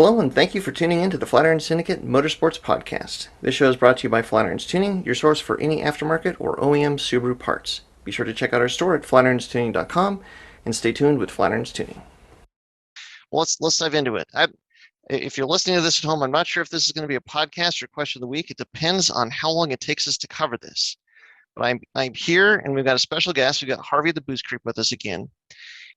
Hello, and thank you for tuning in to the Flatiron Syndicate Motorsports Podcast. This show is brought to you by Flatiron's Tuning, your source for any aftermarket or OEM Subaru parts. Be sure to check out our store at flatironstuning.com and stay tuned with Flatiron's Tuning. Well, let's dive into it. If you're listening to this at home, I'm not sure if this is going to be a podcast or question of the week. It depends on how long it takes us to cover this. But I'm here, and we've got a special guest. We've got Harvey the Boostcreep with us again.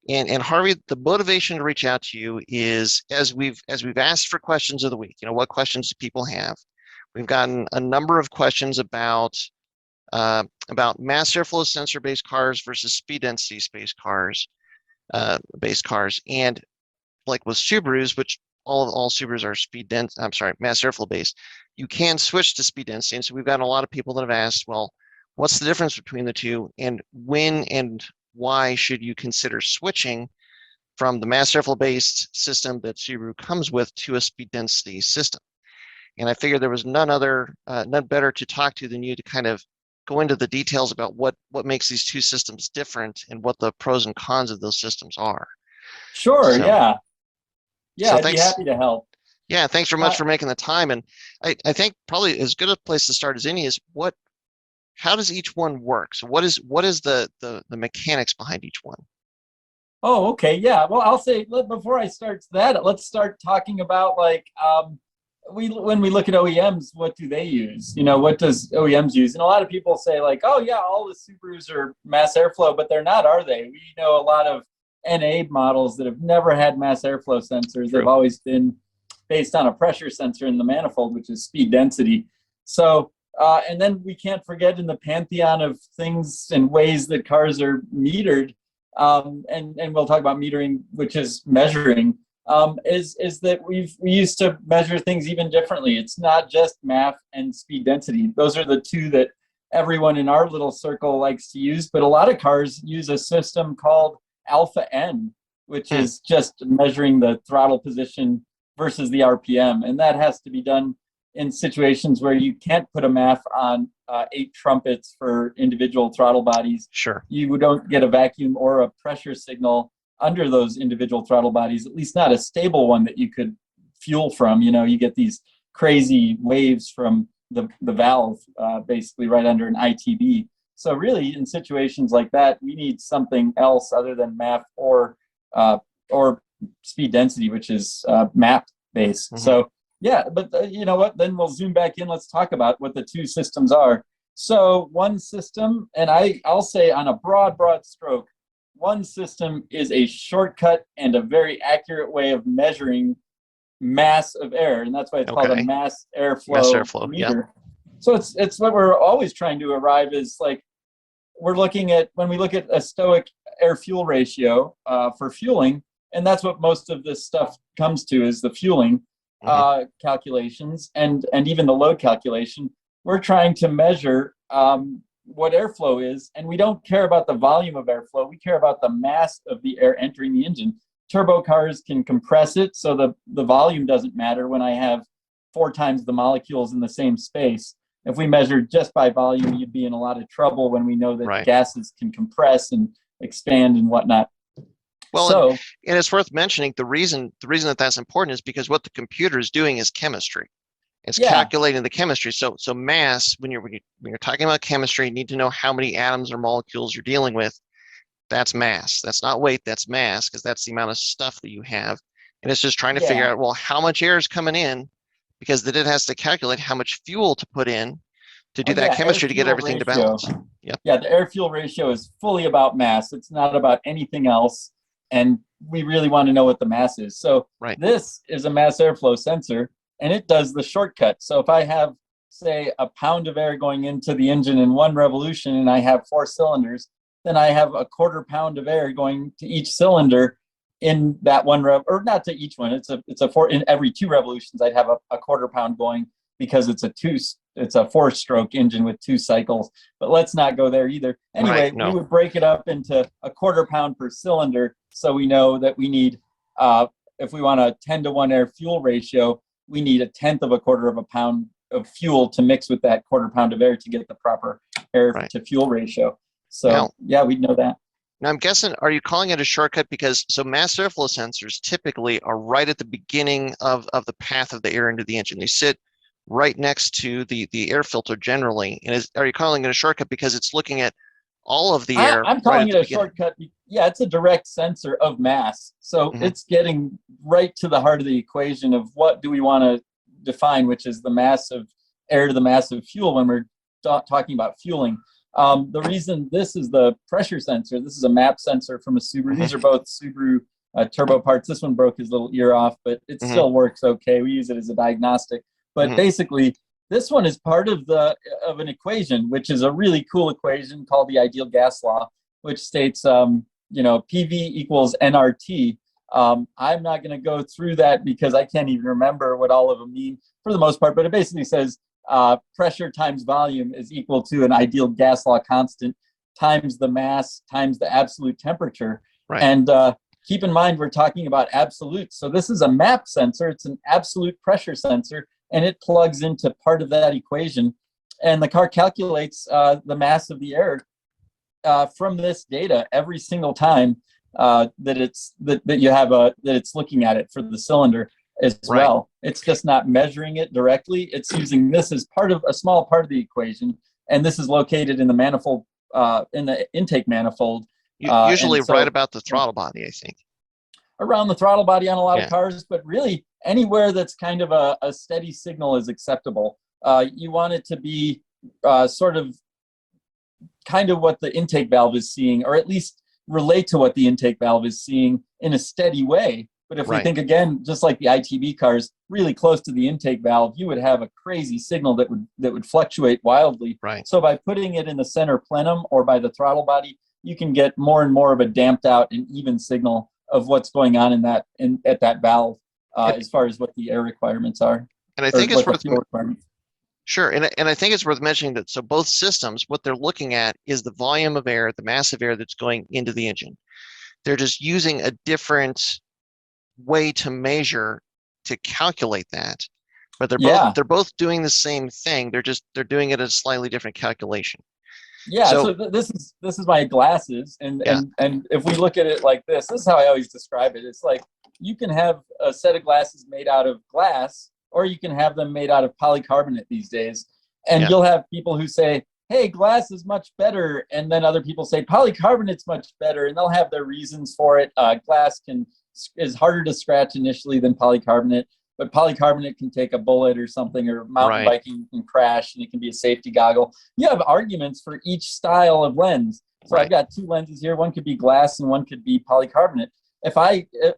And Harvey, the motivation to reach out to you is as we've asked for questions of the week. What questions do people have? We've gotten a number of questions about mass airflow sensor based cars versus speed density based cars, and like with Subarus, which all Subarus are mass airflow based. You can switch to speed density, and so we've gotten a lot of people that have asked, well, what's the difference between the two, and when and why should you consider switching from the mass airflow based system that Subaru comes with to a speed density system? And I figured there was none better to talk to than you to kind of go into the details about what makes these two systems different and what the pros and cons of those systems are. Sure, so, yeah, I'd be happy to help. Yeah, thanks very much for making the time. And I think probably as good a place to start as any is how does each one work? So what is the mechanics behind each one? Oh, okay, yeah. Well, I'll say before I start that, let's start talking about when we look at OEMs, what do they use? What does OEMs use? And a lot of people say oh yeah, all the Subarus are mass airflow, but they're not, are they? We know a lot of NA models that have never had mass airflow sensors. True. They've always been based on a pressure sensor in the manifold, which is speed density. So and then we can't forget in the pantheon of things and ways that cars are metered, and we'll talk about metering, which is measuring, is that we used to measure things even differently. It's not just MAF and speed density. Those are the two that everyone in our little circle likes to use, but a lot of cars use a system called alpha N, which is just measuring the throttle position versus the RPM, and that has to be done in situations where you can't put a MAF on 8 trumpets for individual throttle bodies. Sure. You don't get a vacuum or a pressure signal under those individual throttle bodies, at least not a stable one that you could fuel from. You get these crazy waves from the valve, basically right under an ITB. So really, in situations like that, we need something else other than MAF or speed density, which is MAP based. Mm-hmm. So yeah, but you know what? Then we'll zoom back in. Let's talk about what the two systems are. So one system, and I'll say on a broad stroke, one system is a shortcut and a very accurate way of measuring mass of air, and that's why it's called a mass airflow meter. Yeah. So it's what we're always trying to arrive is when we look at a stoic air fuel ratio for fueling, and that's what most of this stuff comes to is the fueling calculations and even the load calculation. We're trying to measure what airflow is, and we don't care about the volume of airflow. We care about the mass of the air entering the engine. Turbo cars can compress it, so the volume doesn't matter when I have 4 times the molecules in the same space. If we measured just by volume, you'd be in a lot of trouble when we know that gases can compress and expand and whatnot. Well, and it's worth mentioning the reason that that's important is because what the computer is doing is chemistry. It's calculating the chemistry. So mass, when you're talking about chemistry, you need to know how many atoms or molecules you're dealing with. That's mass. That's not weight. That's mass, because that's the amount of stuff that you have. And it's just trying to figure out, well, how much air is coming in, because then it has to calculate how much fuel to put in to do that chemistry to get everything to balance. Yep. Yeah, the air fuel ratio is fully about mass. It's not about anything else. And we really want to know what the mass is. So this is a mass airflow sensor, and it does the shortcut. So if I have, say, a pound of air going into the engine in 1 revolution, and I have 4 cylinders, then I have a 1/4 pound of air going to each cylinder in that one or not to each one. It's a 4 in every 2 revolutions. I'd have a 1/4 pound going because it's a 4-stroke engine with 2 cycles. But let's not go there either. Anyway, we would break it up into a 1/4 pound per cylinder, so we know that we need, if we want a 10-to-1 air fuel ratio, we need 1/10 of a 1/4 of a pound of fuel to mix with that 1/4 pound of air to get the proper air to fuel ratio. So we'd know that. Now I'm guessing, are you calling it a shortcut because so mass airflow sensors typically are right at the beginning of the path of the air into the engine. They sit right next to the air filter generally. And are you calling it a shortcut because it's looking at all of the air I'm right calling at it the a beginning? shortcut. Yeah, it's a direct sensor of mass. So Hmm. it's getting right to the heart of the equation of what do we want to define, which is the mass of air to the mass of fuel when we're talking about fueling. The reason this is the pressure sensor, this is a MAP sensor from a Subaru. Hmm. These are both Subaru turbo parts. This one broke his little ear off, but it Hmm. still works okay. We use it as a diagnostic. But Hmm. basically, this one is part of an equation, which is a really cool equation called the ideal gas law, which states, PV equals nRT. I'm not going to go through that because I can't even remember what all of them mean for the most part, but it basically says pressure times volume is equal to an ideal gas law constant times the mass times the absolute temperature. Right. And keep in mind, we're talking about absolutes. So this is a MAP sensor. It's an absolute pressure sensor, and it plugs into part of that equation. And the car calculates the mass of the air from this data every single time that it's looking at it for the cylinder as Right. well. It's just not measuring it directly. It's using this as part of a small part of the equation, and this is located in the manifold, in the intake manifold, Usually and right so about the throttle body, I think. around the throttle body on a lot of Yeah. cars, but really anywhere that's kind of a steady signal is acceptable. You want it to be sort of kind of what the intake valve is seeing, or at least relate to what the intake valve is seeing in a steady way. But if we Right. think again, just like the ITB cars, really close to the intake valve, you would have a crazy signal that would fluctuate wildly. Right. So by putting it in the center plenum or by the throttle body, you can get more and more of a damped out and even signal of what's going on at that valve, And, as far as what the air requirements are, and I or think it's what the worth fuel requirements. Sure, and I think it's worth mentioning that so both systems, what they're looking at is the volume of air, the mass of air that's going into the engine. They're just using a different way to measure to calculate that, but Yeah, they're both doing the same thing. They're doing it at a slightly different calculation. yeah. So So this is my glasses, and yeah, if we look at it like this is how I always describe it. It's like you can have a set of glasses made out of glass, or you can have them made out of polycarbonate these days. And yeah, you'll have people who say, "Hey, glass is much better," and then other people say polycarbonate's much better, and they'll have their reasons for it. Glass is harder to scratch initially than polycarbonate, but polycarbonate can take a bullet or something, or mountain right, biking can crash and it can be a safety goggle. You have arguments for each style of lens. So I've right, got two lenses here. One could be glass and one could be polycarbonate.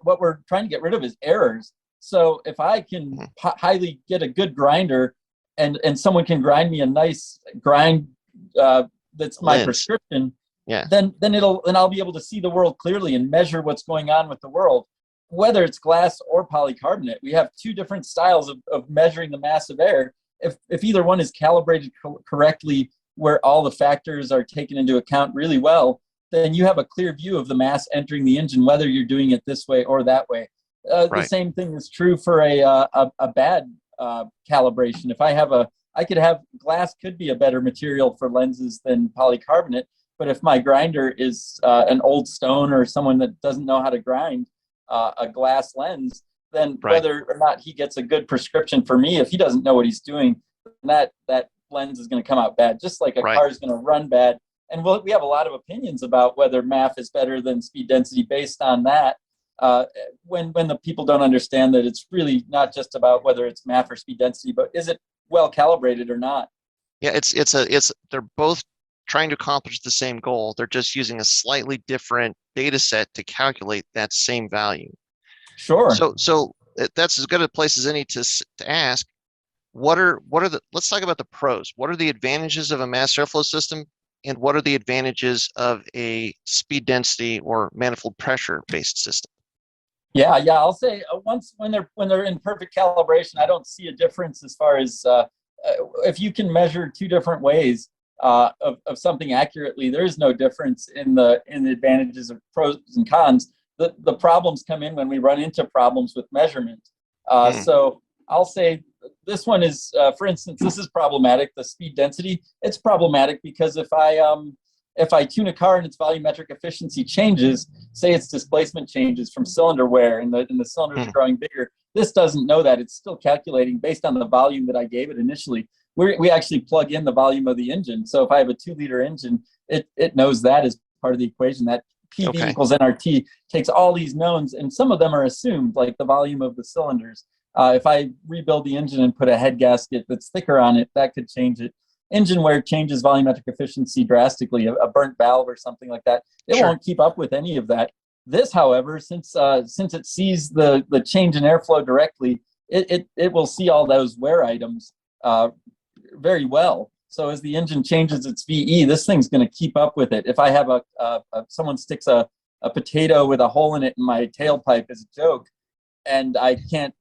What we're trying to get rid of is errors. So if I can mhm, highly get a good grinder, and someone can grind me a nice grind that's my lens, prescription, yeah, then I'll be able to see the world clearly and measure what's going on with the world, whether it's glass or polycarbonate. We have two different styles of measuring the mass of air. If either one is calibrated correctly, where all the factors are taken into account really well, then you have a clear view of the mass entering the engine, whether you're doing it this way or that way. The right, same thing is true for a bad calibration. I could have glass could be a better material for lenses than polycarbonate, but if my grinder is an old stone or someone that doesn't know how to grind a glass lens, then right, whether or not he gets a good prescription for me, if he doesn't know what he's doing, that lens is going to come out bad. Just like a right. car is going to run bad. And we have a lot of opinions about whether MAF is better than speed density based on that. When the people don't understand that it's really not just about whether it's MAF or speed density, but is it well calibrated or not? Yeah, they're both trying to accomplish the same goal. They're just using a slightly different data set to calculate that same value. Sure. So that's as good a place as any to ask. Let's talk about the pros. What are the advantages of a mass airflow system, and what are the advantages of a speed density or manifold pressure based system? Yeah. I'll say once when they're in perfect calibration, I don't see a difference as far as if you can measure two different ways of something accurately. There is no difference in the advantages of pros and cons. The problems come in when we run into problems with measurement. Hmm. So I'll say this one is, for instance, this is problematic. The speed density, it's problematic because if I tune a car and its volumetric efficiency changes, say its displacement changes from cylinder wear and the cylinders are growing bigger, this doesn't know that. It's still calculating based on the volume that I gave it initially. We actually plug in the volume of the engine. So if I have a 2-liter engine, it knows that as part of the equation. That PV equals nRT takes all these knowns, and some of them are assumed, like the volume of the cylinders. If I rebuild the engine and put a head gasket that's thicker on it, that could change it. Engine wear changes volumetric efficiency drastically. A burnt valve or something like that, it won't keep up with any of that. This, however, since it sees the change in airflow directly, it will see all those wear items very well. So as the engine changes its VE, this thing's going to keep up with it. If I have someone sticks a potato with a hole in it in my tailpipe as a joke, and I can't,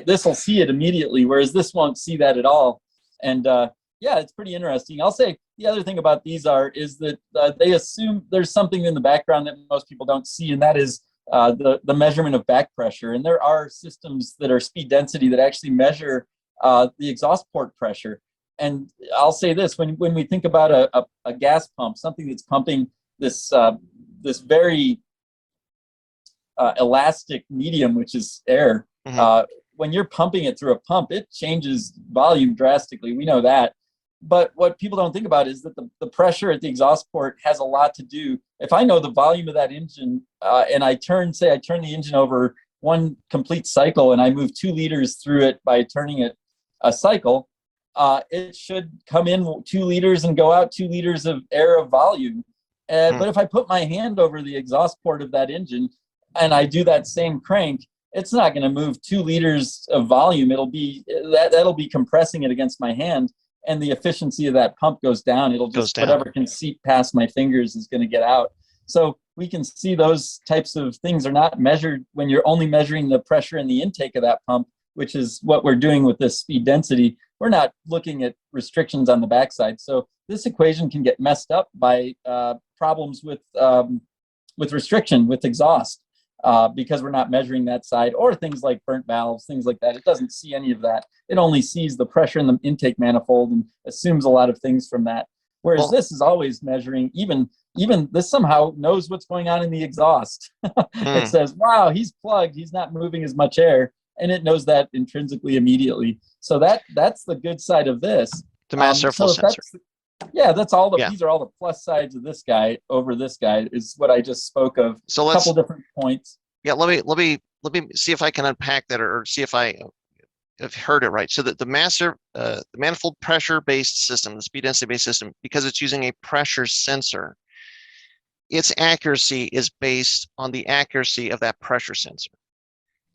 this will see it immediately, whereas this won't see that at all. And yeah, it's pretty interesting. I'll say the other thing about these is that they assume there's something in the background that most people don't see, and that is the measurement of back pressure. And there are systems that are speed density that actually measure the exhaust port pressure. And I'll say this, when we think about a gas pump, something that's pumping this very elastic medium, which is air, when you're pumping it through a pump, it changes volume drastically. We know that. But what people don't think about is that the pressure at the exhaust port has a lot to do. If I know the volume of that engine and I turn the engine over one complete cycle and I move 2 liters through it by turning it a cycle, it should come in 2 liters and go out 2 liters of air of volume. But if I put my hand over the exhaust port of that engine and I do that same crank, it's not going to move 2 liters of volume. It'll be that'll be compressing it against my hand, and the efficiency of that pump goes down. It'll just whatever can seep past my fingers is going to get out. So we can see those types of things are not measured when you're only measuring the pressure in the intake of that pump, which is what we're doing with this speed density. We're not looking at restrictions on the backside. So this equation can get messed up by problems with restriction, with exhaust, because we're not measuring that side, or things like burnt valves, things like that. It doesn't see any of that. It only sees the pressure in the intake manifold and assumes a lot of things from that. Whereas this is always measuring, even this somehow knows what's going on in the exhaust. It says, wow, he's plugged, he's not moving as much air, and it knows that intrinsically immediately. So that's the good side of this. The mass airflow sensor. That's all these are all the plus sides of this guy over this guy, is what I just spoke of. So a couple different points. Yeah, let me see if I can unpack that, or see if I have heard it right. So that the manifold pressure based system, the speed density based system, because it's using a pressure sensor, its accuracy is based on the accuracy of that pressure sensor.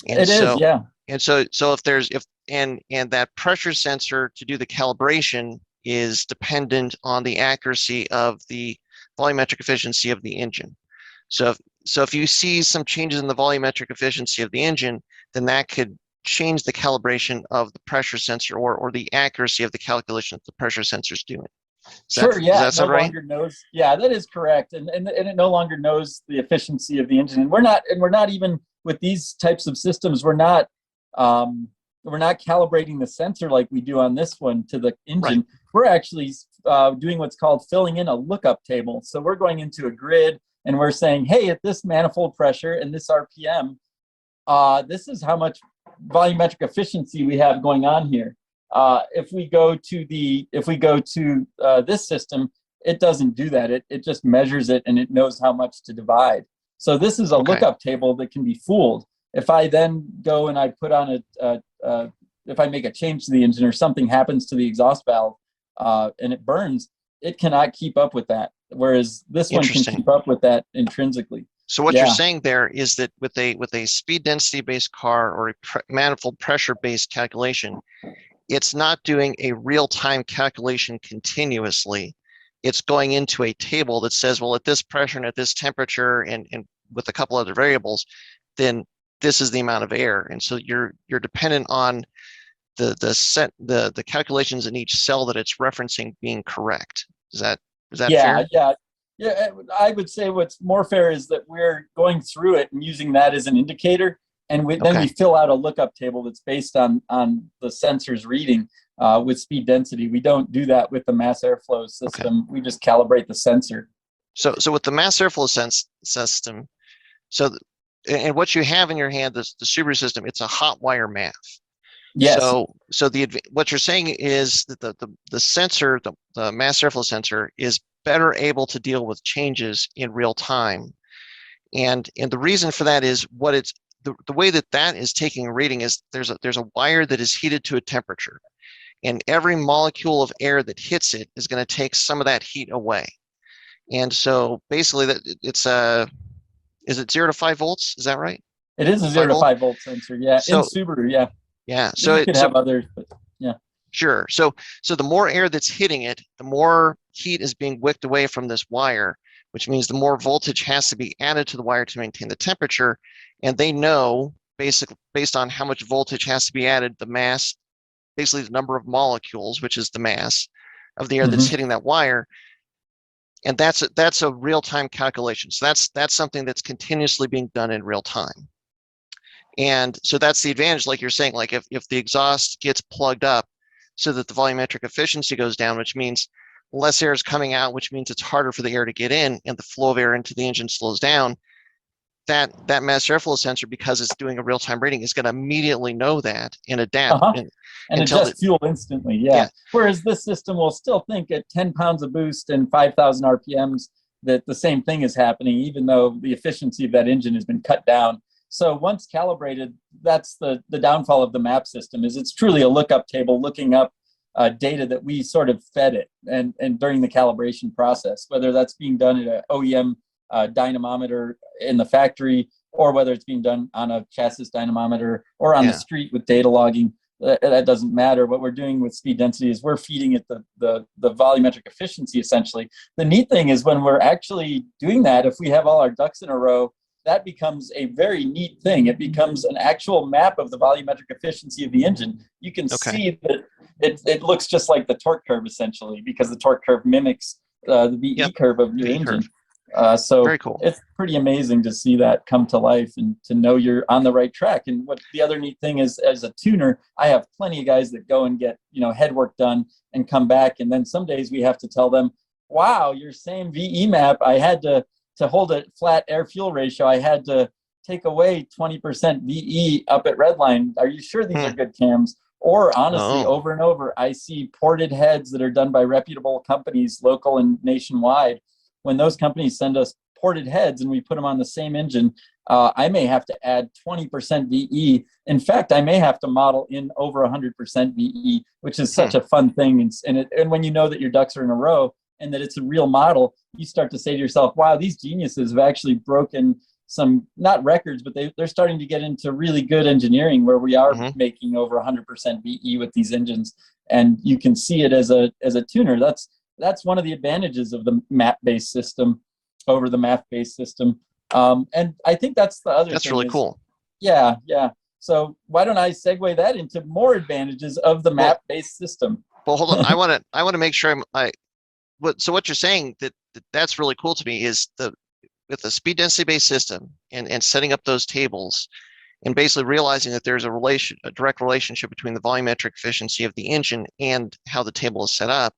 And it is, yeah. And so if that pressure sensor to do the calibration is dependent on the accuracy of the volumetric efficiency of the engine. So if you see some changes in the volumetric efficiency of the engine, then that could change the calibration of the pressure sensor, or the accuracy of the calculation that the pressure sensor is doing. Does that sound right? Yeah, that is correct. And it no longer knows the efficiency of the engine. And we're not even with these types of systems, we're not calibrating the sensor like we do on this one to the engine. Right. We're actually doing what's called filling in a lookup table. So we're going into a grid and we're saying, hey, at this manifold pressure and this RPM, this is how much volumetric efficiency we have going on here. If we go to this system, it doesn't do that. It just measures it and it knows how much to divide. So this is a lookup table that can be fooled. If I then go and I put on if I make a change to the engine or something happens to the exhaust valve and it burns, it cannot keep up with that. Whereas this one can keep up with that intrinsically. So what you're saying there is that with a speed density based car, or a manifold pressure based calculation, it's not doing a real time calculation continuously. It's going into a table that says, well, at this pressure and at this temperature and with a couple other variables, then this is the amount of air. And so you're dependent on the calculations in each cell that it's referencing being correct. Is that fair? Yeah. I would say what's more fair is that we're going through it and using that as an indicator, and then we fill out a lookup table that's based on the sensor's reading with speed density. We don't do that with the mass airflow system. We just calibrate the sensor. So with the mass airflow system, and what you have in your hand, the Subaru system, it's a hot wire MAF. Yes. So what you're saying is that the sensor, the mass airflow sensor, is better able to deal with changes in real time. And the reason for that is the way that is taking a reading is there's a wire that is heated to a temperature, and every molecule of air that hits it is going to take some of that heat away. And so basically is it 0 to 5 volts? Is that right? It is a 0 to 5 volt sensor. Yeah. In So Subaru. Yeah. yeah, You could have others, but yeah. Sure. So the more air that's hitting it, the more heat is being wicked away from this wire, which means the more voltage has to be added to the wire to maintain the temperature. And they know basically based on how much voltage has to be added, the mass, basically the number of molecules, which is the mass of the air that's hitting that wire. And that's a real-time calculation. So that's something that's continuously being done in real time. And so that's the advantage, like you're saying, like if the exhaust gets plugged up so that the volumetric efficiency goes down, which means less air is coming out, which means it's harder for the air to get in and the flow of air into the engine slows down, that mass airflow sensor, because it's doing a real-time reading, is going to immediately know that and adapt. And adjust fuel instantly. Yeah. Whereas this system will still think at 10 pounds of boost and 5,000 RPMs that the same thing is happening, even though the efficiency of that engine has been cut down. So once calibrated, that's the downfall of the MAP system, is it's truly a lookup table looking up data that we sort of fed it and during the calibration process, whether that's being done at an OEM dynamometer in the factory, or whether it's being done on a chassis dynamometer or on the street with data logging. That doesn't matter. What we're doing with speed density is we're feeding it the volumetric efficiency, essentially. The neat thing is when we're actually doing that, if we have all our ducks in a row, that becomes a very neat thing. It becomes an actual map of the volumetric efficiency of the engine. You can see that it looks just like the torque curve, essentially, because the torque curve mimics the VE curve of your engine. So very cool. It's pretty amazing to see that come to life and to know you're on the right track. And what the other neat thing is, as a tuner, I have plenty of guys that go and get head work done and come back, and then some days we have to tell them, wow, your same VE map, I had to hold a flat air fuel ratio, I had to take away 20% VE up at Redline. Are you sure these are good cams? Or honestly, over and over, I see ported heads that are done by reputable companies, local and nationwide. When those companies send us ported heads and we put them on the same engine, I may have to add 20% VE. In fact, I may have to model in over 100% VE, which is such a fun thing. And when you know that your ducks are in a row and that it's a real model, you start to say to yourself, wow, these geniuses have actually broken some, not records, but they're starting to get into really good engineering where we are making over 100% VE with these engines. And you can see it as a tuner. That's one of the advantages of the map-based system over the MAF-based system. And I think that's the other thing. That's really cool. Yeah. So why don't I segue that into more advantages of the map-based system? Well, hold on. I want to make sure so what you're saying that's really cool to me is with the speed density-based system and setting up those tables and basically realizing that there's a direct relationship between the volumetric efficiency of the engine and how the table is set up.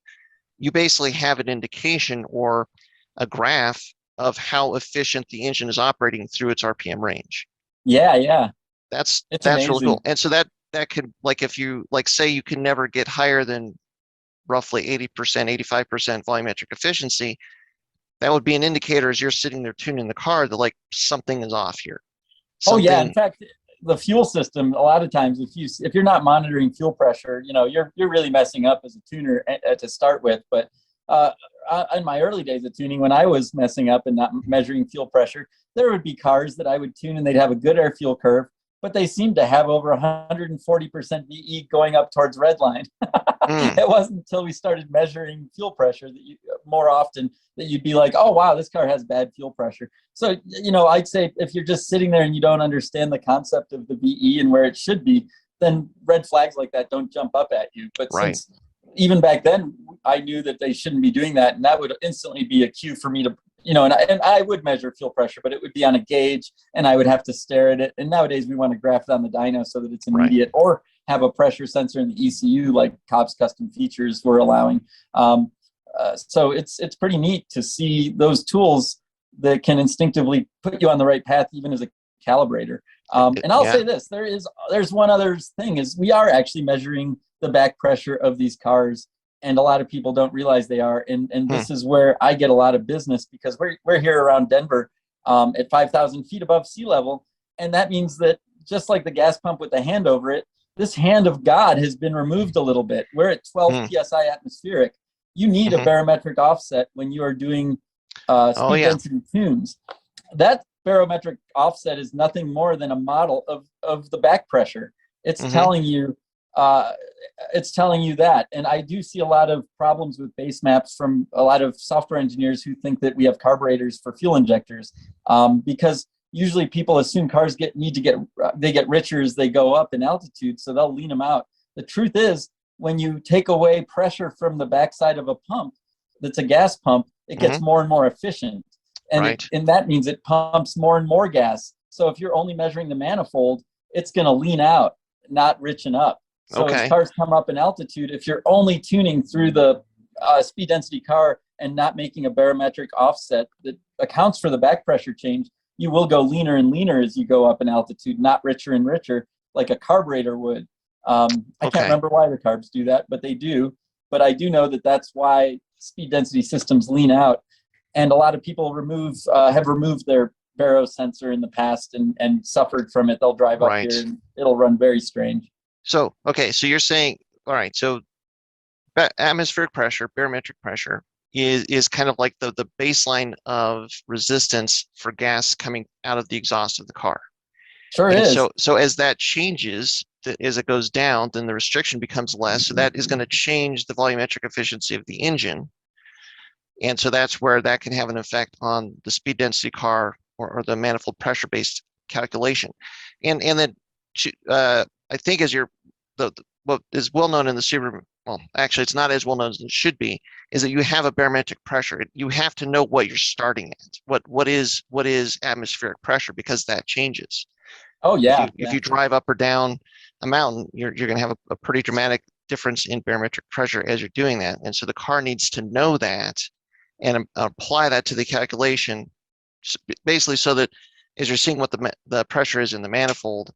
You basically have an indication or a graph of how efficient the engine is operating through its RPM range. Yeah. That's amazing. really cool. And so that could, like, if you say you can never get higher than roughly 80%, 85% volumetric efficiency, that would be an indicator as you're sitting there tuning the car that something is off here. Oh yeah, in fact, the fuel system, a lot of times if you're not monitoring fuel pressure, you're really messing up as a tuner to start with. But in my early days of tuning, when I was messing up and not measuring fuel pressure, there would be cars that I would tune and they'd have a good air fuel curve, but they seemed to have over 140% VE going up towards Redline. It wasn't until we started measuring fuel pressure that more often that you'd be like, oh, wow, this car has bad fuel pressure. So, I'd say if you're just sitting there and you don't understand the concept of the VE and where it should be, then red flags like that don't jump up at you. But since even back then, I knew that they shouldn't be doing that. And that would instantly be a cue for me to, and I would measure fuel pressure, but it would be on a gauge and I would have to stare at it. And nowadays we want to graph it on the dyno so that it's immediate, or have a pressure sensor in the ECU like Cobb's custom features were allowing. So it's pretty neat to see those tools that can instinctively put you on the right path, even as a calibrator. And I'll say this: there's one other thing is we are actually measuring the back pressure of these cars, and a lot of people don't realize they are. And this is where I get a lot of business because we're here around Denver at 5,000 feet above sea level, and that means that just like the gas pump with the hand over it, this hand of God has been removed a little bit. We're at 12 psi atmospheric. You need a barometric offset when you are doing speed density tunes. That barometric offset is nothing more than a model of the back pressure. It's telling you that. And I do see a lot of problems with base maps from a lot of software engineers who think that we have carburetors for fuel injectors, because usually people assume cars get richer as they go up in altitude, so they'll lean them out. The truth is, when you take away pressure from the backside of a pump that's a gas pump, it gets more and more efficient. And, and that means it pumps more and more gas. So if you're only measuring the manifold, it's going to lean out, not richen up. So as cars come up in altitude, if you're only tuning through the speed density car and not making a barometric offset that accounts for the back pressure change, you will go leaner and leaner as you go up in altitude, not richer and richer like a carburetor would. I can't remember why the carbs do that, but they do. But I do know that that's why speed density systems lean out. And a lot of people have removed their baro sensor in the past and suffered from it. They'll drive up here and it'll run very strange. So, so you're saying, all right, so atmospheric pressure, barometric pressure is kind of like the baseline of resistance for gas coming out of the exhaust of the car. Sure is. So as that changes, as it goes down, then the restriction becomes less. So that is going to change the volumetric efficiency of the engine. And so that's where that can have an effect on the speed density car or the manifold pressure based calculation. And then I think as what is well known in the Subaru, well, actually it's not as well known as it should be, is that you have a barometric pressure. You have to know what you're starting at. What is atmospheric pressure, because that changes. Oh yeah. If you drive up or down a mountain, you're going to have a pretty dramatic difference in barometric pressure as you're doing that. And so the car needs to know that and apply that to the calculation, basically so that as you're seeing what the pressure is in the manifold,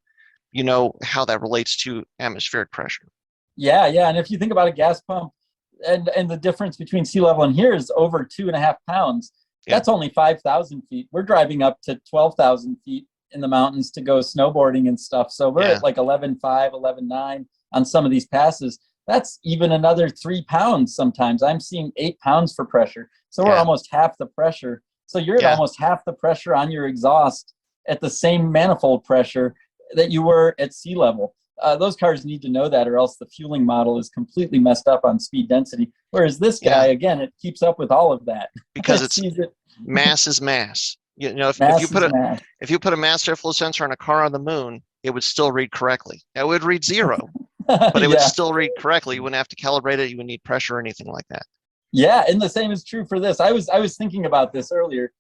you know how that relates to atmospheric pressure. Yeah. And if you think about a gas pump and the difference between sea level and here is over 2.5 pounds, that's only 5,000 feet. We're driving up to 12,000 feet in the mountains to go snowboarding and stuff. So we're at like 11.5, 11.9 on some of these passes. That's even another 3 pounds sometimes. I'm seeing 8 pounds for pressure. So we're almost half the pressure. So you're at almost half the pressure on your exhaust at the same manifold pressure that you were at sea level. Those cars need to know that, or else the fueling model is completely messed up on speed density. Whereas this guy, again, it keeps up with all of that. Because it's mass is mass. You know, if you put a mass airflow sensor on a car on the moon, it would still read correctly. It would read 0, but it would still read correctly. You wouldn't have to calibrate it. You wouldn't need pressure or anything like that. Yeah, and the same is true for this. I was thinking about this earlier.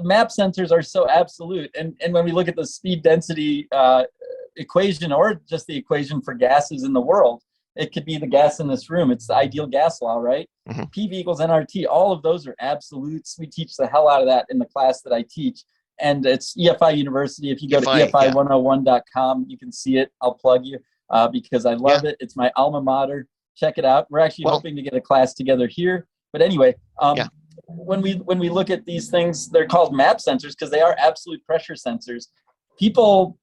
Map sensors are so absolute, and when we look at the speed density equation, or just the equation for gases in the world, it could be the gas in this room. It's the ideal gas law, right? PV equals nRT. All of those are absolutes. We teach the hell out of that in the class that I teach, and it's EFI University. If you go to EFI101.com, you can see it. I'll plug you because I love it. It's my alma mater. Check it out. We're actually hoping to get a class together here. But anyway, when we look at these things, they're called map sensors because they are absolute pressure sensors. People,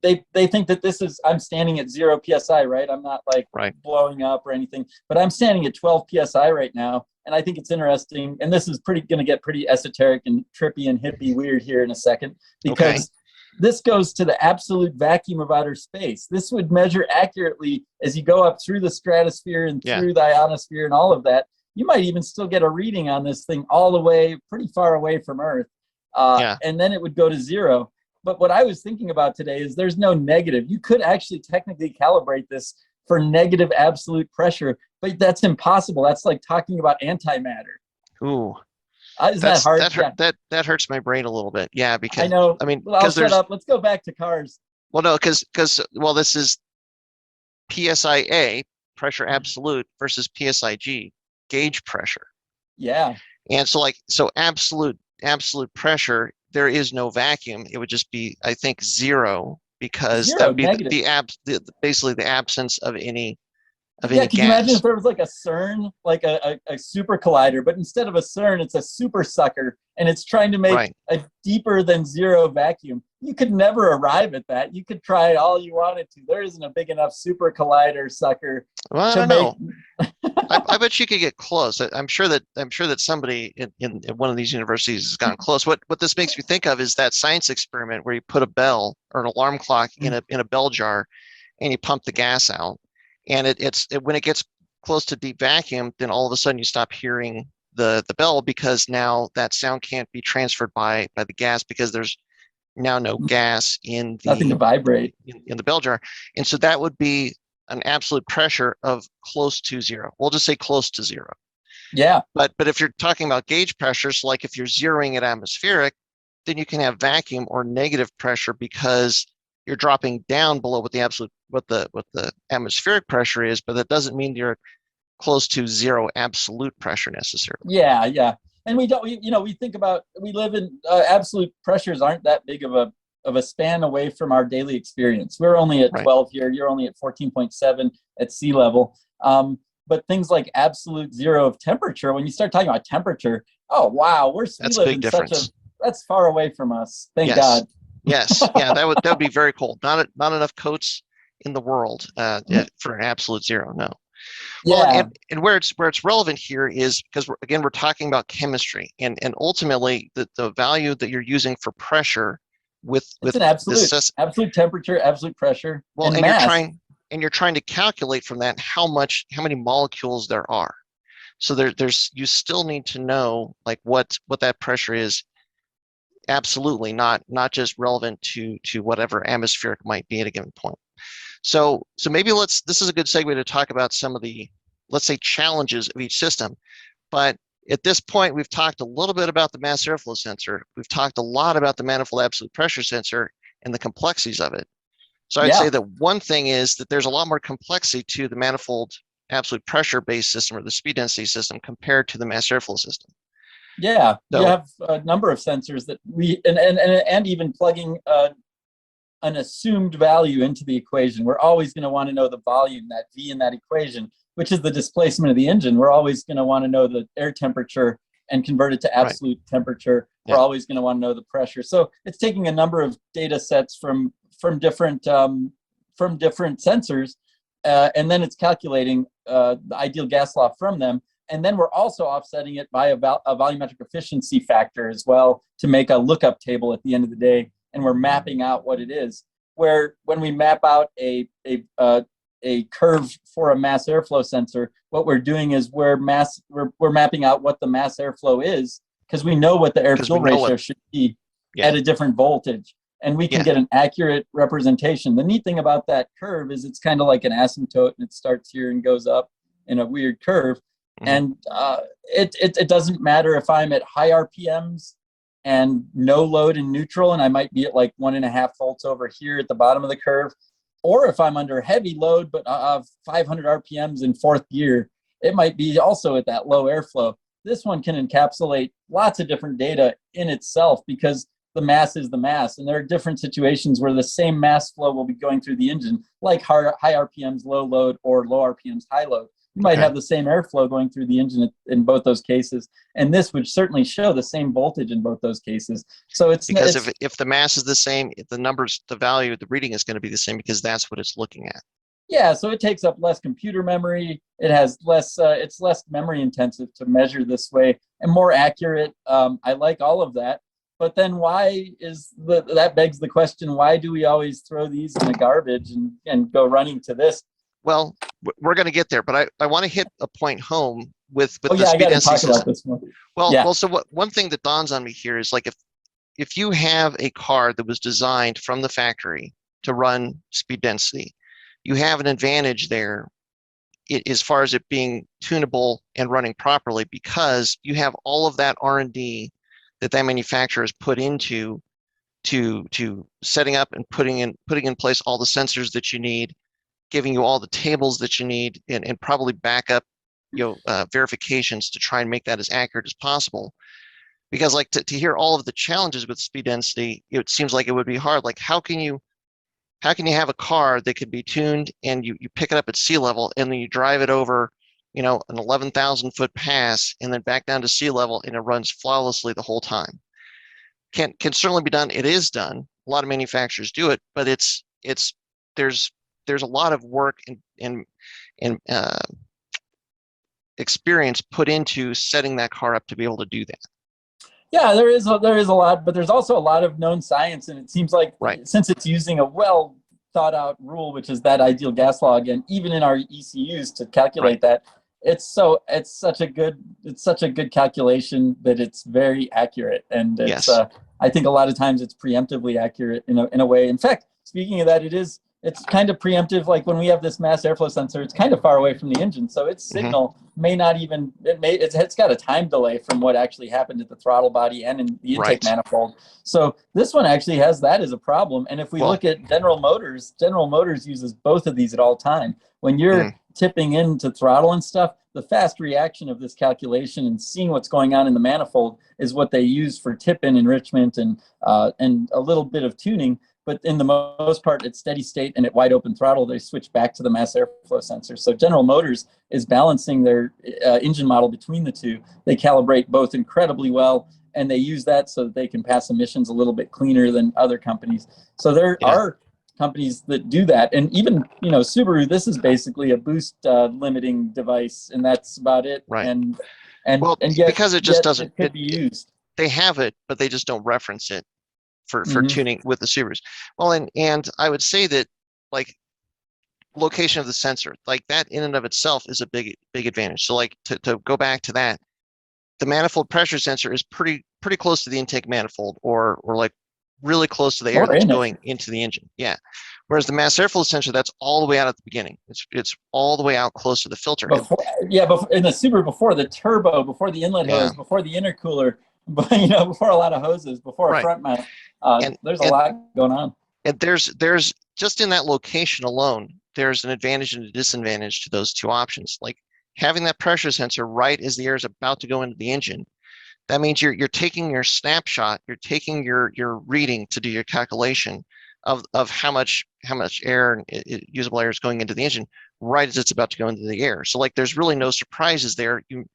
they think that this is, I'm standing at 0 psi, right? I'm not like blowing up or anything, but I'm standing at 12 psi right now. And I think it's interesting. And this is going to get pretty esoteric and trippy and hippie weird here in a second, because this goes to the absolute vacuum of outer space. This would measure accurately as you go up through the stratosphere and through the ionosphere and all of that. You might even still get a reading on this thing all the way, pretty far away from Earth. And then it would go to 0. But what I was thinking about today is there's no negative. You could actually technically calibrate this for negative absolute pressure, but that's impossible. That's like talking about antimatter. Ooh. Is that hard? That hurts my brain a little bit. Yeah, because I know. I mean, well, I'll shut up. Let's go back to cars. Well, no, because this is PSIA, pressure absolute, versus PSIG, gauge pressure. Yeah. And so absolute pressure, there is no vacuum. It would just be, I think, zero, because that Zero, would be negative. basically the absence of any Yeah, could you imagine if gas. there was like a CERN, like a super collider, but instead of a CERN, it's a super sucker, and it's trying to make Right. a deeper than zero vacuum? You could never arrive at that. You could try all you wanted to. There isn't a big enough super collider sucker Well, I to don't make. know. I bet you could get close. I'm sure that somebody in one of these universities has gotten close. What this makes me think of is that science experiment where you put a bell or an alarm clock in a bell jar, and you pump the gas out, and when it gets close to deep vacuum, then all of a sudden you stop hearing the bell, because now that sound can't be transferred by the gas, because there's now no gas in Nothing to vibrate. in the bell jar. And so that would be an absolute pressure of close to zero. We'll just say close to zero. Yeah, But if you're talking about gauge pressures, like if you're zeroing at atmospheric, then you can have vacuum or negative pressure, because you're dropping down below what the atmospheric pressure is, but that doesn't mean you're close to zero absolute pressure necessarily. yeah, yeah. And we don't, we think about, we live in absolute pressures aren't that big of a span away from our daily experience. We're only at Right. 12 here. You're only at 14.7 at sea level. But things like absolute zero of temperature, when you start talking about temperature, oh wow, we That's a live big in such a difference. that's far away from us. Thank Yes. God. Yes. Yeah, that would be very cold. Not enough coats in the world for an absolute zero. No. Well, Yeah, and where it's relevant here is because we're talking about chemistry, and ultimately the value that you're using for pressure it's with an this absolute temperature, absolute pressure, well, and and you're mass. trying to calculate from that how many molecules there are. So there's you still need to know like what that pressure is. Absolutely, not just relevant to whatever atmospheric might be at a given point. So maybe this is a good segue to talk about some of the, let's say, challenges of each system. But at this point, we've talked a little bit about the mass airflow sensor. We've talked a lot about the manifold absolute pressure sensor and the complexities of it. So I'd say Yeah, that one thing is that there's a lot more complexity to the manifold absolute pressure based system, or the speed density system, compared to the mass airflow system. yeah. You So have a number of sensors that and even plugging an assumed value into the equation. We're always going to want to know the volume, that V in that equation, which is the displacement of the engine. We're always going to want to know the air temperature and convert it to right, absolute temperature. We're yeah, always going to want to know the pressure. So it's taking a number of data sets from different sensors, and then it's calculating the ideal gas law from them. And then we're also offsetting it by a volumetric efficiency factor as well to make a lookup table at the end of the day, and we're mapping out what it is. Where when we map out a curve for a mass airflow sensor, what we're doing is we're mapping out what the mass airflow is, because we know what the air because we fuel know what, ratio should be yeah, at a different voltage, and we can yeah, get an accurate representation. The neat thing about that curve is it's kind of like an asymptote, and it starts here and goes up in a weird curve. mhm, And it doesn't matter if I'm at high RPMs and no load in neutral, and I might be at like 1.5 volts over here at the bottom of the curve, or if I'm under heavy load but 500 RPMs in fourth gear, it might be also at that low airflow. This one can encapsulate lots of different data in itself, because the mass is the mass, and there are different situations where the same mass flow will be going through the engine, like high RPMs, low load, or low RPMs, high load. You might okay. have the same airflow going through the engine in both those cases, and this would certainly show the same voltage in both those cases. So Because if the mass is the same, the numbers, the value, the reading is going to be the same, because that's what it's looking at. yeah, so it takes up less computer memory. It has less. It's less memory intensive to measure this way and more accurate. I like all of that, but then that begs the question: why do we always throw these in the garbage and go running to this? Well, we're going to get there, but I want to hit a point home with Oh the yeah, I speed got to density talk about system. this one. Well, Yeah, well, so one thing that dawns on me here is like if you have a car that was designed from the factory to run speed density, you have an advantage there as far as it being tunable and running properly, because you have all of that R&D that manufacturer has put into to setting up and putting in place all the sensors that you need, giving you all the tables that you need, and probably backup verifications to try and make that as accurate as possible. Because like to hear all of the challenges with speed density, it seems like it would be hard. Like how can you have a car that could be tuned and you pick it up at sea level and then you drive it over, an 11,000 foot pass and then back down to sea level and it runs flawlessly the whole time? Can certainly be done. It is done. A lot of manufacturers do it, but there's a lot of work and experience put into setting that car up to be able to do that. Yeah, there is a lot, but there's also a lot of known science, and it seems like since it's using a well thought out rule, which is that ideal gas law again, even in our ECUs to calculate that, it's such a good calculation that it's very accurate, and it's I think a lot of times it's preemptively accurate in a way. In fact, speaking of that, it's kind of preemptive. Like when we have this mass airflow sensor, it's kind of far away from the engine, so its signal may not even, it's got a time delay from what actually happened at the throttle body and in the intake manifold. So this one actually has that as a problem. And if we look at General Motors uses both of these at all time. When you're tipping into throttle and stuff, the fast reaction of this calculation and seeing what's going on in the manifold is what they use for tip-in enrichment and a little bit of tuning. But in the most part, at steady state and at wide open throttle, they switch back to the mass airflow sensor. So General Motors is balancing their engine model between the two. They calibrate both incredibly well, and they use that so that they can pass emissions a little bit cleaner than other companies. So there are companies that do that. And even, Subaru, this is basically a boost limiting device, and that's about it. Right. And yet, because it just doesn't, it could be used. They have it, but they just don't reference it for tuning with the Subarus. Well, and I would say that like location of the sensor, like that in and of itself is a big advantage. So like to go back to that, the manifold pressure sensor is pretty close to the intake manifold or like really close to the air that's going into the engine. Yeah. Whereas the mass airflow sensor, that's all the way out at the beginning. It's all the way out close to the filter. Before in the Subaru, before the turbo, before the inlet hose, before the intercooler, but before a lot of hoses, before a front mount, there's a lot going on. And there's just in that location alone, there's an advantage and a disadvantage to those two options. Like having that pressure sensor right as the air is about to go into the engine, that means you're taking your snapshot, you're taking your reading to do your calculation of how much air, usable air, is going into the engine right as it's about to go into the air. So like there's really no surprises there. You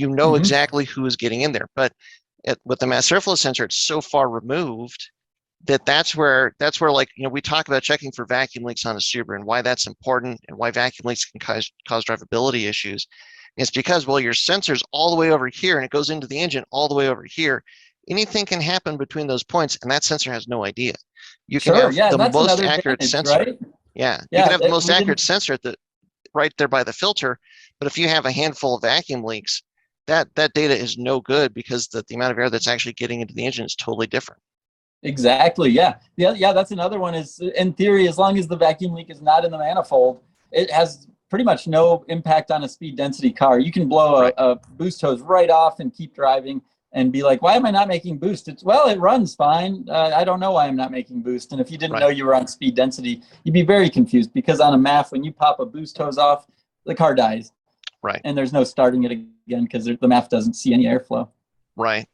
know exactly who is getting in there. But with the mass airflow sensor, it's so far removed that's where like we talk about checking for vacuum leaks on a Subaru and why that's important and why vacuum leaks can cause drivability issues. It's because your sensor's all the way over here and it goes into the engine all the way over here. Anything can happen between those points, and that sensor has no idea. You can have the most accurate sensor. Right? Yeah, you can have the most accurate sensor right there by the filter, but if you have a handful of vacuum leaks, that data is no good because the amount of air that's actually getting into the engine is totally different. Exactly. Yeah. That's another one. Is in theory, as long as the vacuum leak is not in the manifold, it has pretty much no impact on a speed density car. You can blow a boost hose right off and keep driving and be like, why am I not making boost? It runs fine. I don't know why I'm not making boost. And if you didn't know you were on speed density, you'd be very confused because on a MAF, when you pop a boost hose off, the car dies. Right. And there's no starting it again because the MAF doesn't see any airflow. Right.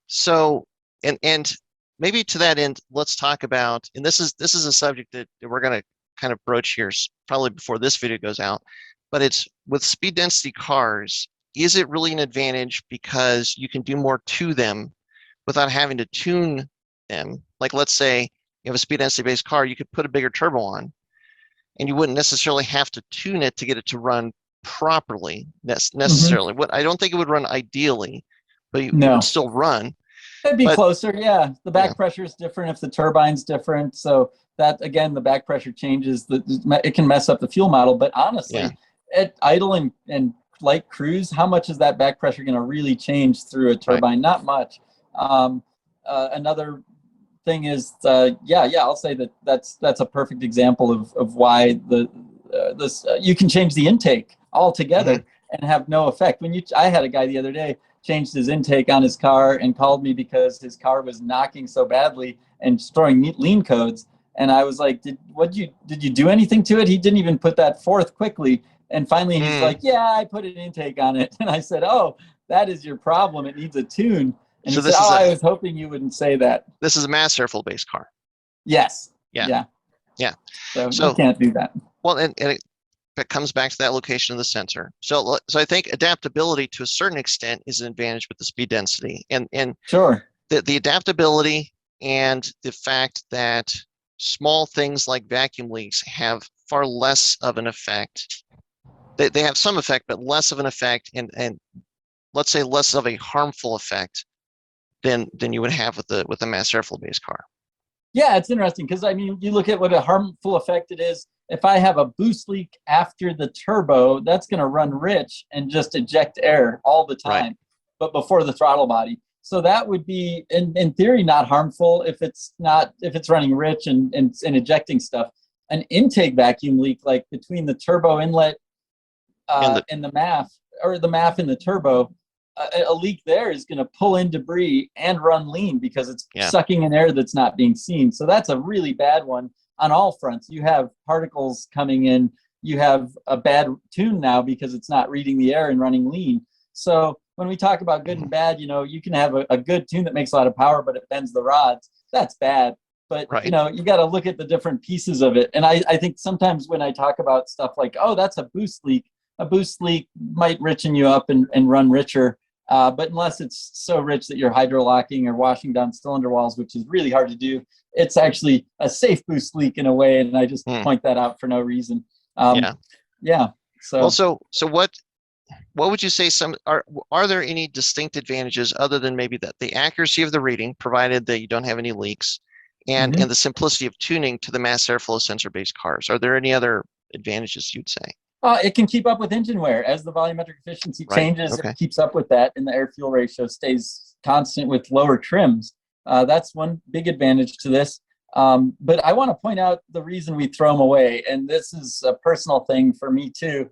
So, and maybe to that end, let's talk about, and this is a subject that we're going to kind of broach here probably before this video goes out, but it's with speed density cars, is it really an advantage because you can do more to them without having to tune them? Like let's say you have a speed density based car, you could put a bigger turbo on and you wouldn't necessarily have to tune it to get it to run properly necessarily. What I don't think it would run ideally, but it would still run. It'd be closer, yeah. The back pressure is different if the turbine's different. So that, again, the back pressure changes. It can mess up the fuel model. But honestly, at idle and light cruise, how much is that back pressure going to really change through a turbine? Not much. Another thing is, I'll say that's a perfect example of why you can change the intake altogether and have no effect. I had a guy the other day changed his intake on his car and called me because his car was knocking so badly and storing lean codes. And I was like, did you do anything to it? He didn't even put that forth quickly. And finally he's like, yeah, I put an intake on it. And I said, oh, that is your problem. It needs a tune. And So he said, this is oh, I was hoping you wouldn't say that. this is a mass airflow based car. Yes. Yeah. So you So can't do that. well, and it comes back to that location of the sensor. So I think adaptability to a certain extent is an advantage with the speed density, and Sure. the adaptability and the fact that small things like vacuum leaks have far less of an effect. They have some effect, but less of an effect, and let's say less of a harmful effect than you would have with a mass airflow based car. Yeah, it's interesting because I mean, you look at what a harmful effect it is. If I have a boost leak after the turbo, that's going to run rich and just eject air all the time, Right. but before the throttle body. So that would be, in theory, not harmful if it's running rich and ejecting stuff. An intake vacuum leak, like between the turbo inlet and the MAF, or the MAF and the turbo, a leak there is going to pull in debris and run lean because it's sucking in air that's not being seen. So that's a really bad one on all fronts. You have particles coming in. You have a bad tune now because it's not reading the air and running lean. So when we talk about good and bad, you can have a good tune that makes a lot of power, but it bends the rods. That's bad. But, you got to look at the different pieces of it. And I think sometimes when I talk about stuff like, oh, that's a boost leak might richen you up and run richer. But unless it's so rich that you're hydrolocking or washing down cylinder walls, which is really hard to do, it's actually a safe boost leak in a way. And I just point that out for no reason. Yeah. So what would you say are there any distinct advantages other than maybe that the accuracy of the reading, provided that you don't have any leaks, and the simplicity of tuning to the mass airflow sensor based cars? Are there any other advantages you'd say? It can keep up with engine wear. As the volumetric efficiency changes, it keeps up with that, and the air-fuel ratio stays constant with lower trims. That's one big advantage to this. But I want to point out the reason we throw them away, and this is a personal thing for me too.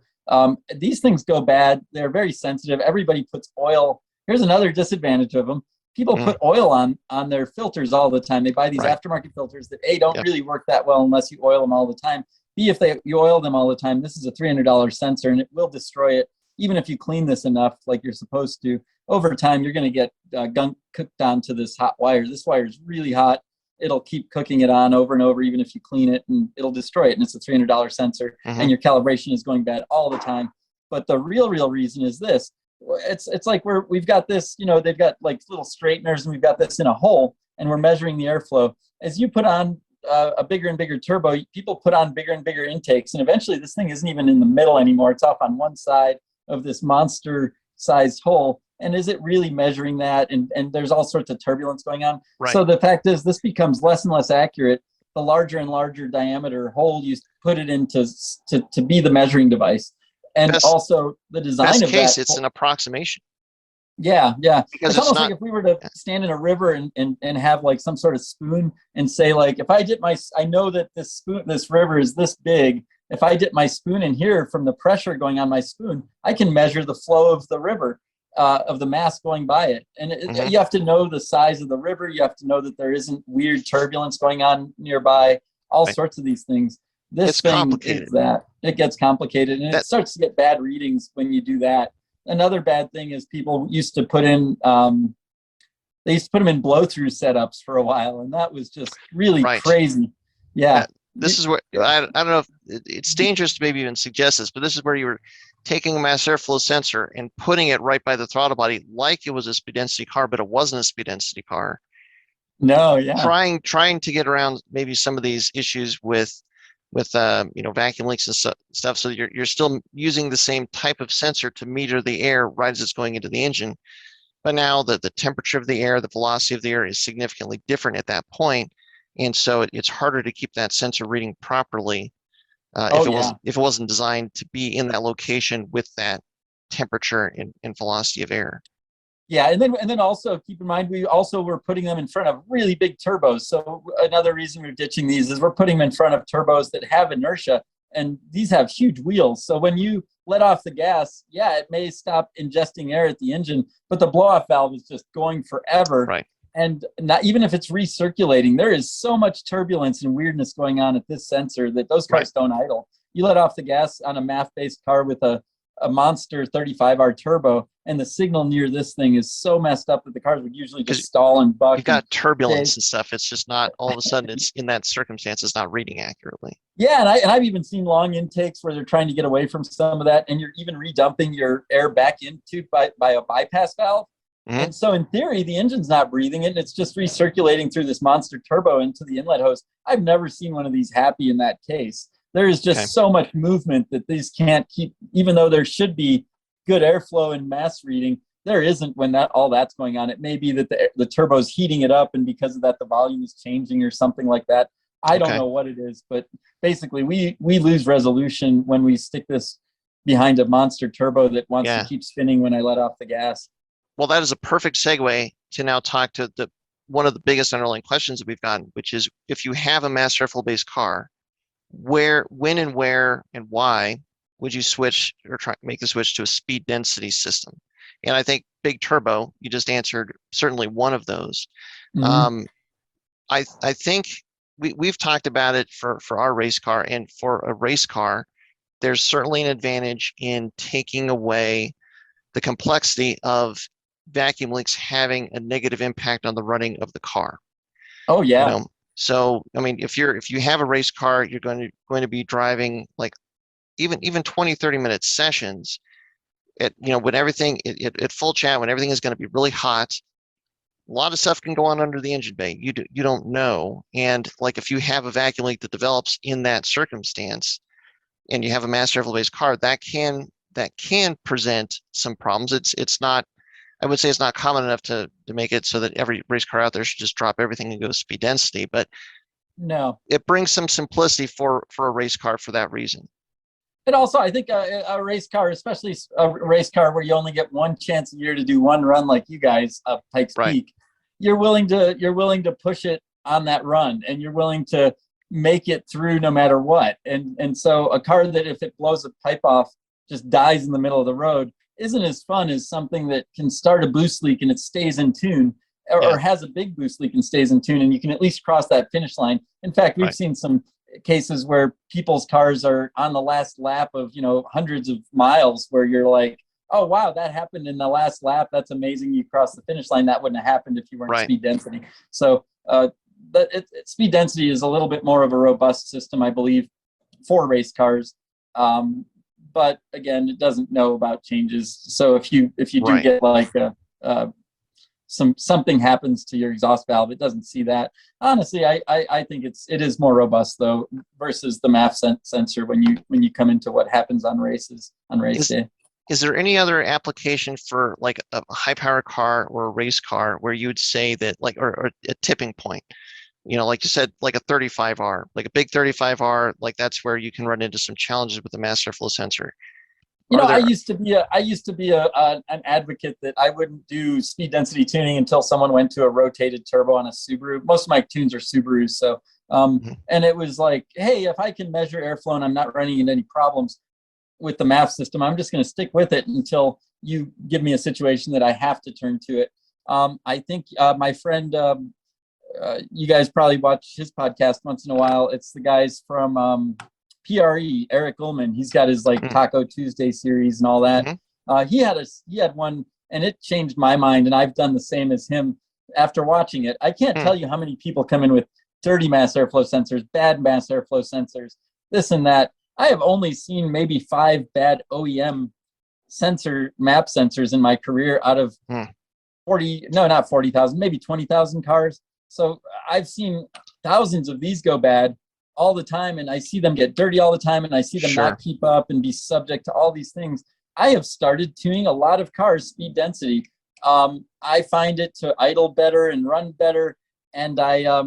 These things go bad. They're very sensitive. Everybody puts oil. Here's another disadvantage of them. People put oil on their filters all the time. They buy these aftermarket filters that don't really work that well unless you oil them all the time. B, if you oil them all the time, this is a $300 sensor and it will destroy it. Even if you clean this enough like you're supposed to, over time you're going to get gunk cooked onto this hot wire. This wire is really hot. It'll keep cooking it on over and over, even if you clean it, and it'll destroy it. And it's a $300 sensor, and your calibration is going bad all the time. But the real reason is this. It's like we've got this, they've got like little straighteners, and we've got this in a hole, and we're measuring the airflow. As you put on a bigger and bigger turbo, people put on bigger and bigger intakes, and eventually this thing isn't even in the middle anymore. It's off on one side of this monster-sized hole. And is it really measuring that? And there's all sorts of turbulence going on. So the fact is, this becomes less and less accurate the larger and larger diameter hole you put it into to be the measuring device. And also the design of case, that. It's an approximation. Yeah. Because it's almost like if we were to stand in a river and have like some sort of spoon and say, like, if I dip I know that this river is this big. If I dip my spoon in here from the pressure going on my spoon, I can measure the flow of the river, of the mass going by it. And you have to know the size of the river. You have to know that there isn't weird turbulence going on nearby, all sorts of these things. This thing is that. It gets complicated, and it starts to get bad readings when you do that. Another bad thing is people used to put in, they used to put them in blow-through setups for a while, and that was just really crazy. Yeah. This is where, I don't know if it's dangerous to maybe even suggest this, but this is where you were taking a mass airflow sensor and putting it right by the throttle body like it was a speed density car, but it wasn't a speed density car. No, yeah. Trying to get around maybe some of these issues with vacuum leaks and stuff. So you're still using the same type of sensor to meter the air right as it's going into the engine. But now the temperature of the air, the velocity of the air is significantly different at that point. And so it's harder to keep that sensor reading properly if it wasn't designed to be in that location with that temperature and velocity of air. Yeah, and then also keep in mind, we also were putting them in front of really big turbos. So another reason we're ditching these is we're putting them in front of turbos that have inertia, and these have huge wheels. So when you let off the gas, it may stop ingesting air at the engine, but the blow-off valve is just going forever. Right. And not even if it's recirculating, there is so much turbulence and weirdness going on at this sensor that those cars don't idle. You let off the gas on a MAF-based car with a monster 35R turbo, and the signal near this thing is so messed up that the cars would usually just stall and buck. You've got turbulence and stuff. It's just not all of a sudden it's in that circumstance, it's not reading accurately. Yeah, and I've even seen long intakes where they're trying to get away from some of that, and you're even redumping your air back into by a bypass valve. Mm-hmm. And so in theory, the engine's not breathing it, and it's just recirculating through this monster turbo into the inlet hose. I've never seen one of these happy in that case. There is just so much movement that these can't keep, even though there should be good airflow and mass reading, there isn't when all that's going on. It may be that the turbo's heating it up, and because of that, the volume is changing or something like that. I don't know what it is, but basically we lose resolution when we stick this behind a monster turbo that wants to keep spinning when I let off the gas. Well, that is a perfect segue to now talk to one of the biggest underlying questions that we've gotten, which is if you have a mass airflow-based car, when and where and why would you switch or try to make the switch to a speed density system? And I think big turbo, you just answered certainly one of those. Mm-hmm. I think we've talked about it for our race car, and for a race car, there's certainly an advantage in taking away the complexity of vacuum leaks having a negative impact on the running of the car. Oh yeah. You know? So, I mean, if you have a race car, you're going to be driving like even 20, 30-minute sessions when everything at full chat, when everything is going to be really hot, a lot of stuff can go on under the engine bay. You don't know. And like if you have a vacuum leak that develops in that circumstance and you have a mass airflow-based car, that can present some problems. It's not, I would say it's not common enough to make it so that every race car out there should just drop everything and go speed density, but no, it brings some simplicity for a race car for that reason. And also, I think a race car, especially a race car where you only get one chance a year to do one run, like you guys up Pikes Peak, you're willing to push it on that run, and you're willing to make it through no matter what. And so a car that if it blows a pipe off just dies in the middle of the road isn't as fun as something that can start a boost leak and it stays in tune, or has a big boost leak and stays in tune, and you can at least cross that finish line. In fact, we've seen some cases where people's cars are on the last lap of hundreds of miles where you're like, oh wow, that happened in the last lap, that's amazing, you crossed the finish line. That wouldn't have happened if you weren't speed density. So speed density is a little bit more of a robust system, I believe, for race cars. But again, it doesn't know about changes. So if you do get like something happens to your exhaust valve, it doesn't see that. Honestly, I think it is more robust though versus the MAF sensor when you come into what happens on race day. Is there any other application for like a high power car or a race car where you would say that or a tipping point? Like you said, like a 35R, like a big 35R, like that's where you can run into some challenges with the mass airflow sensor. I used to be an advocate that I wouldn't do speed density tuning until someone went to a rotated turbo on a Subaru. Most of my tunes are Subarus, so and it was like, hey, if I can measure airflow and I'm not running into any problems with the MAF system, I'm just going to stick with it until you give me a situation that I have to turn to it. I think my friend, you guys probably watch his podcast once in a while. It's the guys from PRE, Eric Ullman. He's got his Taco Tuesday series and all that. He had one, and it changed my mind, and I've done the same as him after watching it. I can't tell you how many people come in with dirty mass airflow sensors, bad mass airflow sensors, this and that. I have only seen maybe 5 bad OEM MAP sensors in my career out of 40,000, maybe 20,000 cars. So I've seen thousands of these go bad all the time, and I see them get dirty all the time, and I see them not keep up and be subject to all these things. I have started tuning a lot of cars speed density. I find it to idle better and run better. And I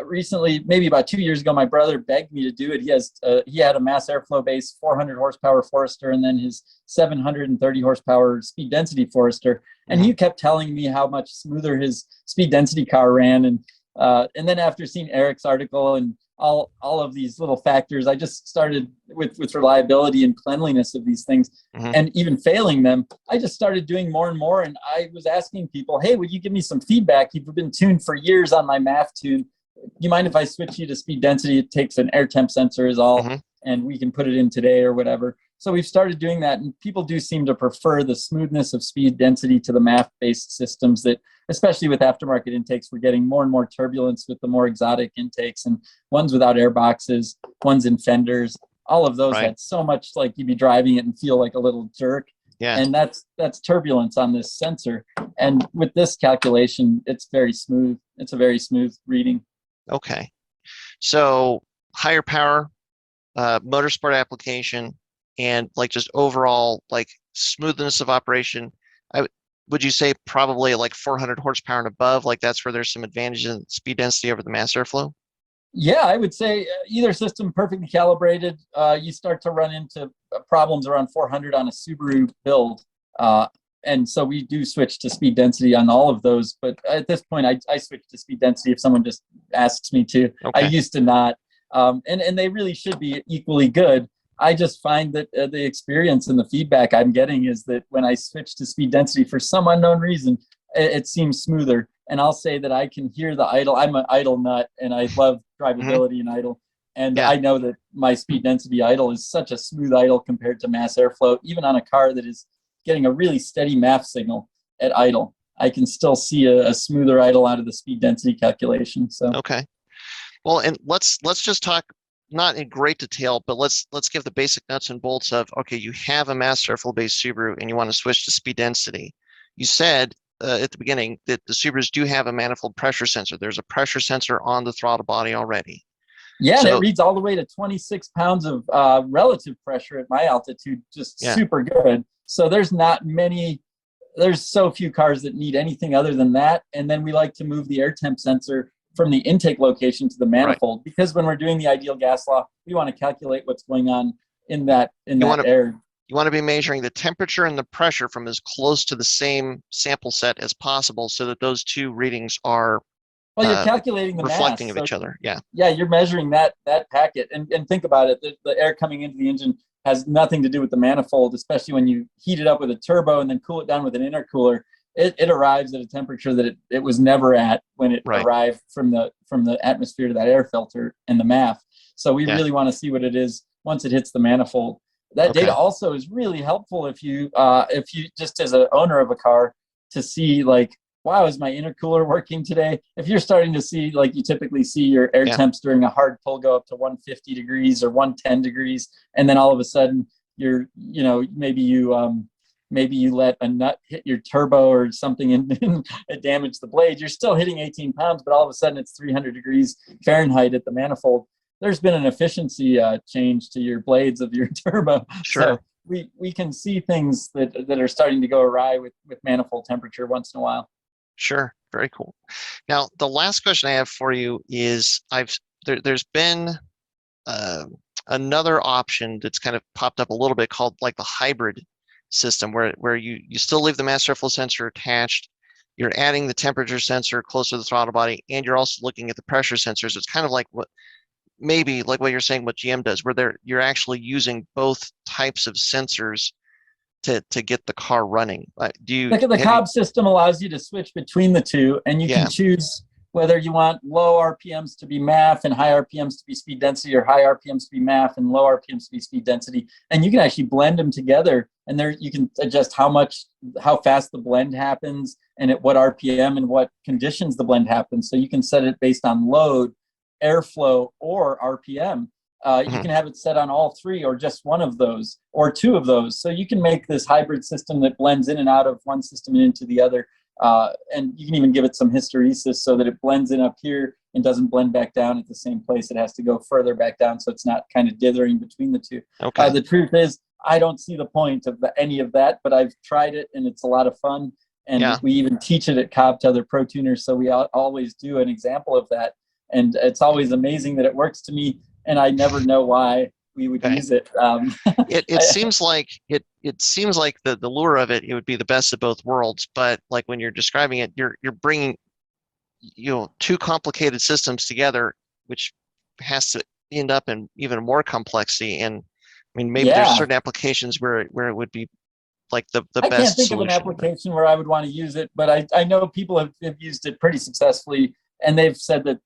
recently, maybe about 2 years ago, my brother begged me to do it. He had a mass airflow based 400 horsepower Forester and then his 730 horsepower speed density Forester. And he kept telling me how much smoother his speed density car ran. And then after seeing Eric's article and all of these little factors. I just started with reliability and cleanliness of these things, and even failing them, I just started doing more and more. And I was asking people, hey, would you give me some feedback? You've been tuned for years on my MAF tune. Do you mind if I switch you to speed density? It takes an air temp sensor is all, and we can put it in today or whatever. So we've started doing that, and people do seem to prefer the smoothness of speed density to the MAF-based systems that, especially with aftermarket intakes, we're getting more and more turbulence with the more exotic intakes, and ones without air boxes, ones in fenders. All of those had so much, like you'd be driving it and feel like a little jerk. Yeah. And that's turbulence on this sensor. And with this calculation, it's very smooth. It's a very smooth reading. Okay. So higher power, motorsport application, and like just overall like smoothness of operation. Would you say probably like 400 horsepower and above? Like that's where there's some advantage in speed density over the mass airflow? Yeah, I would say either system perfectly calibrated. You start to run into problems around 400 on a Subaru build. And so we do switch to speed density on all of those. But at this point, I switch to speed density if someone just asks me to. Okay. I used to not. And they really should be equally good. I just find that the experience and the feedback I'm getting is that when I switch to speed density for some unknown reason, it seems smoother. And I'll say that I can hear the idle. I'm an idle nut, and I love drivability and idle. And I know that my speed density idle is such a smooth idle compared to mass airflow, even on a car that is getting a really steady MAF signal at idle. I can still see a smoother idle out of the speed density calculation. So okay. Well, and let's just talk not in great detail, but let's give the basic nuts and bolts of, okay, you have a mass airflow based Subaru and you want to switch to speed density. You said at the beginning that the Subarus do have a manifold pressure sensor. There's a pressure sensor on the throttle body already. Yeah, and it reads all the way to 26 pounds of relative pressure at my altitude, just super good. So there's so few cars that need anything other than that. And then we like to move the air temp sensor from the intake location to the manifold, because when we're doing the ideal gas law, we want to calculate what's going on in that air. You want to be measuring the temperature and the pressure from as close to the same sample set as possible so that those two readings are you're calculating the reflecting mass, of each other. Yeah, you're measuring that packet. And think about it, the air coming into the engine has nothing to do with the manifold, especially when you heat it up with a turbo and then cool it down with an intercooler. It arrives at a temperature that it was never at when it arrived from the atmosphere to that air filter and the MAF. So we really want to see what it is once it hits the manifold. That data also is really helpful if you just as an owner of a car to see, like, wow, is my intercooler working today? If you're starting to see, like you typically see your air temps during a hard pull go up to 150 degrees or 110 degrees, and then all of a sudden maybe you let a nut hit your turbo or something and it damaged the blade. You're still hitting 18 pounds, but all of a sudden it's 300 degrees Fahrenheit at the manifold. There's been an efficiency change to your blades of your turbo. Sure. So we can see things that are starting to go awry with manifold temperature once in a while. Sure. Very cool. Now, the last question I have for you is there's been another option that's kind of popped up a little bit called like the hybrid system where you still leave the mass airflow sensor attached, you're adding the temperature sensor close to the throttle body, and you're also looking at the pressure sensors. It's kind of like what you're saying, what GM does, where you're actually using both types of sensors to get the car running. The Cobb system allows you to switch between the two, and you can choose whether you want low RPMs to be MAF and high RPMs to be speed density, or high RPMs to be MAF and low RPMs to be speed density. And you can actually blend them together, and there you can adjust how fast the blend happens and at what RPM and what conditions the blend happens. So you can set it based on load, airflow, or RPM. You can have it set on all three, or just one of those, or two of those. So you can make this hybrid system that blends in and out of one system and into the other. And you can even give it some hysteresis so that it blends in up here and doesn't blend back down at the same place. It has to go further back down, so it's not kind of dithering between the two. Okay. The truth is, I don't see the point of any of that, but I've tried it and it's a lot of fun. And we even teach it at Cobb to other pro tuners, so we always do an example of that. And it's always amazing that it works to me, and I never know why we would use it. It seems like the lure of it would be the best of both worlds, but like when you're describing it, you're bringing two complicated systems together, which has to end up in even more complexity. And I mean, maybe there's Yeah. certain applications where it would be like the I can't best think of an solution. application where I would want to use it, but I know people have used it pretty successfully, and they've said that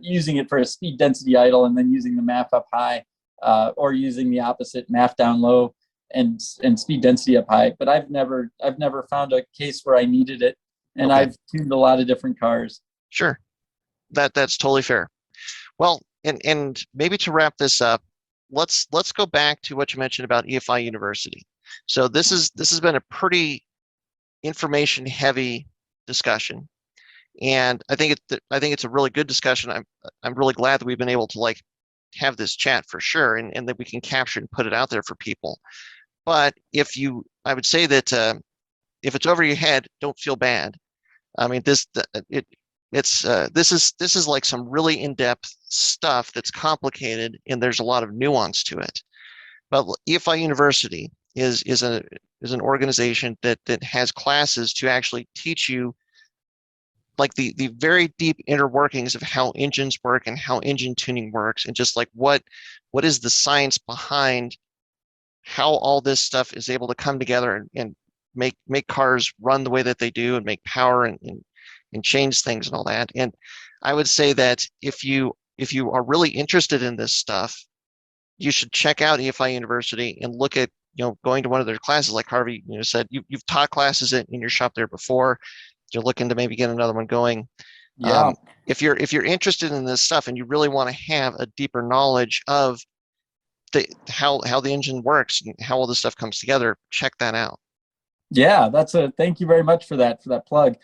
using it for a speed density idle and then using the MAF up high, or using the opposite, MAF down low and speed density up high. But I've never found a case where I needed it, and Okay, I've tuned a lot of different cars. sure. That's totally fair. Well, and maybe to wrap this up, let's go back to what you mentioned about EFI University. So this has been a pretty information heavy discussion, and I think it's a really good discussion. I'm really glad that we've been able to like have this chat for sure, and that we can capture and put it out there for people. But I would say that if it's over your head, don't feel bad. I mean, this is like some really in-depth stuff that's complicated, and there's a lot of nuance to it. But EFI University is an organization that has classes to actually teach you like the very deep inner workings of how engines work and how engine tuning works, and just like what is the science behind how all this stuff is able to come together and make cars run the way that they do and make power and change things and all that. And I would say that if you are really interested in this stuff, you should check out EFI University and look at going to one of their classes. Like Harvey said, you've taught classes in your shop there before. You're looking to maybe get another one going. Yeah. If you're interested in this stuff and you really want to have a deeper knowledge of how the engine works and how all this stuff comes together, check that out. Yeah, thank you very much for that plug.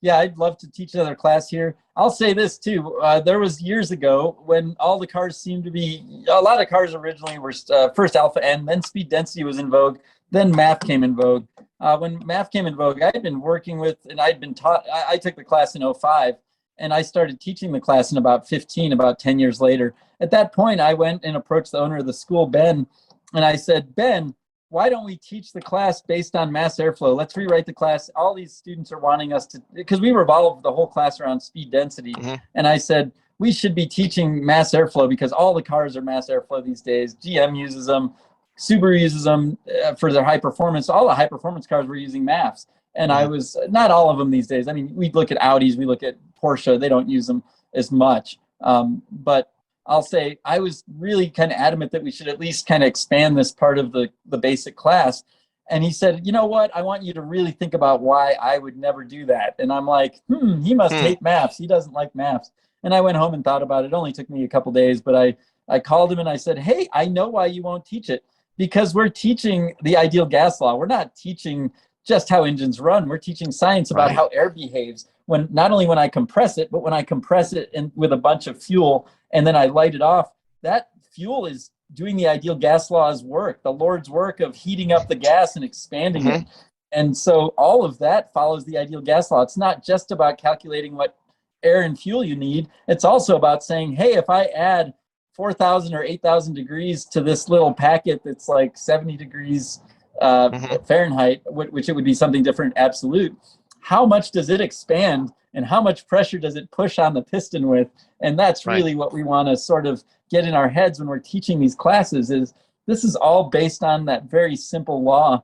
Yeah, I'd love to teach another class here. I'll say this too. There was years ago when all the cars seemed to be, a lot of cars originally were first Alpha N, then speed density was in vogue, then MAF came in vogue. When MAF came in vogue, I'd been working with, and I'd been taught, I took the class in '05, and I started teaching the class in about 10 years later. At that point, I went and approached the owner of the school, Ben, and I said, Ben, why don't we teach the class based on mass airflow? Let's rewrite the class. All these students are wanting us to, because we revolved the whole class around speed density. Mm-hmm. And I said, we should be teaching mass airflow because all the cars are mass airflow these days. GM uses them, Subaru uses them for their high performance. All the high performance cars were using MAFs. And Mm-hmm. I was, not all of them these days. I mean, we look at Audis, we look at Porsche, they don't use them as much. But I'll say I was really kind of adamant that we should at least kind of expand this part of the basic class. And he said, you know what? I want you to really think about why I would never do that. And I'm like, he must hate MAFs. He doesn't like MAFs. And I went home and thought about it. It only took me a couple days, but I called him and I said, hey, I know why you won't teach it, because we're teaching the ideal gas law. We're not teaching just how engines run. We're teaching science about Right. how air behaves when, not only when I compress it, but when I compress it with a bunch of fuel and then I light it off, that fuel is doing the ideal gas law's work, the Lord's work of heating up the gas and expanding Mm-hmm. it. And so all of that follows the ideal gas law. It's not just about calculating what air and fuel you need. It's also about saying, hey, if I add 4,000 or 8,000 degrees to this little packet that's like 70 degrees Fahrenheit, which it would be something different absolute, how much does it expand and how much pressure does it push on the piston with? And that's really what we want to sort of get in our heads when we're teaching these classes, is this is all based on that very simple law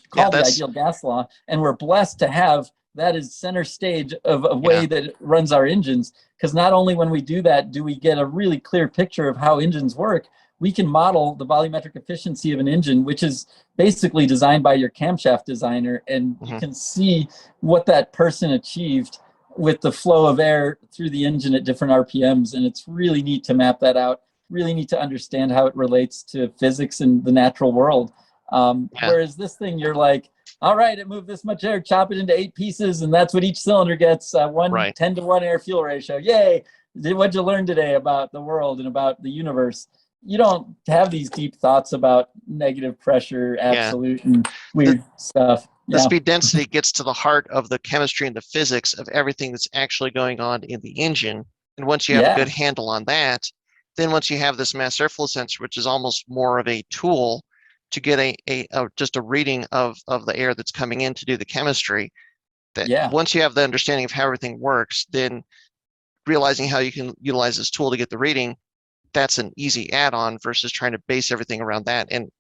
called the ideal gas law. And we're blessed to have that as center stage of a way that it runs our engines. Because not only when we do that do we get a really clear picture of how engines work, we can model the volumetric efficiency of an engine, which is basically designed by your camshaft designer. And you can see what that person achieved with the flow of air through the engine at different RPMs. And it's really neat to map that out, really neat to understand how it relates to physics and the natural world. Whereas this thing, you're like, all right, it moved this much air, chop it into 8 pieces, and that's what each cylinder gets, 10-to-1 air-fuel ratio. Yay! What'd you learn today about the world and about the universe? You don't have these deep thoughts about negative pressure, absolute, and weird stuff. The speed density gets to the heart of the chemistry and the physics of everything that's actually going on in the engine. And once you have a good handle on that, then once you have this mass airflow sensor, which is almost more of a tool to get just a reading of the air that's coming in to do the chemistry, that once you have the understanding of how everything works, then realizing how you can utilize this tool to get the rating, that's an easy add-on versus trying to base everything around that. And